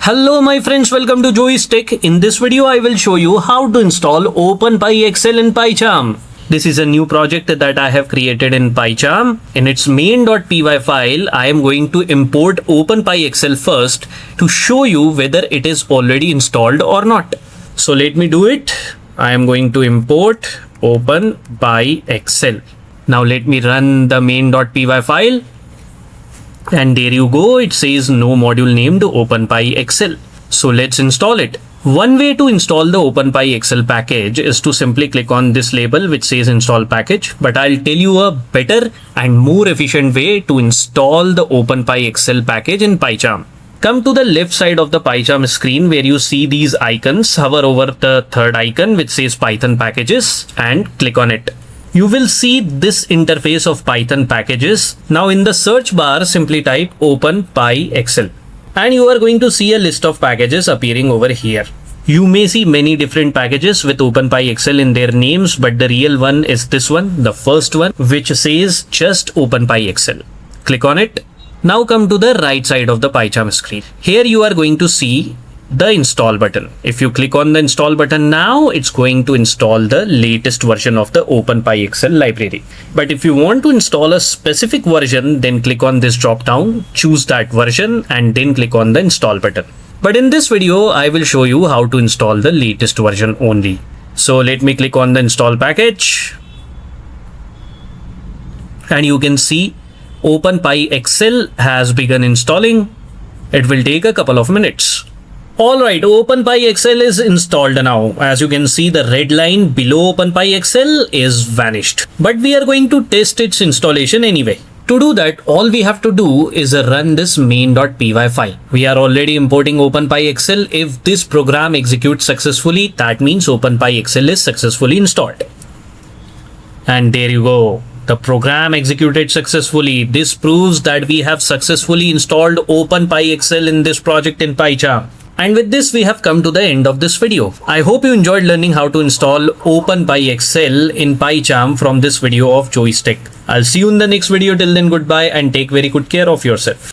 Hello my friends, welcome to Joey's Tech. In this video I will show you how to install OpenPyXL in Pycharm. This is a new project that I have created in Pycharm. In its main.py file, I am going to import OpenPyXL first to show you whether it is already installed or not. So let me do it. I am going to import OpenPyXL. Now let me run the main.py file. And there you go, it says no module named OpenPyXL. So let's install it. One way to install the OpenPyXL package is to simply click on this label which says install package. But I'll tell you a better and more efficient way to install the OpenPyXL package in Pycharm. Come to the left side of the Pycharm screen where you see these icons. Hover over the third icon which says Python packages and click on it. You will see this interface of Python packages. Now in the search bar, simply type OpenPyXL and you are going to see a list of packages appearing over here. You may see many different packages with OpenPyXL in their names, but the real one is this one, the first one, which says just OpenPyXL. Click on it. Now come to the right side of the Pycharm screen. Here you are going to see the install button. If you click on the install button now, it's going to install the latest version of the OpenPyXL library. But if you want to install a specific version, then click on this drop down, choose that version and then click on the install button. But in this video, I will show you how to install the latest version only. So let me click on the install package and you can see OpenPyXL has begun installing. It will take a couple of minutes. Alright, OpenPyXL is installed now. As you can see, the red line below OpenPyXL is vanished. But we are going to test its installation anyway. To do that, all we have to do is run this main.py file. We are already importing OpenPyXL. If this program executes successfully, that means OpenPyXL is successfully installed. And there you go. The program executed successfully. This proves that we have successfully installed OpenPyXL in this project in Pycharm. And with this, we have come to the end of this video. I hope you enjoyed learning how to install OpenPyXL in Pycharm from this video of Joey's Tech. I'll see you in the next video. Till then, goodbye and take very good care of yourself.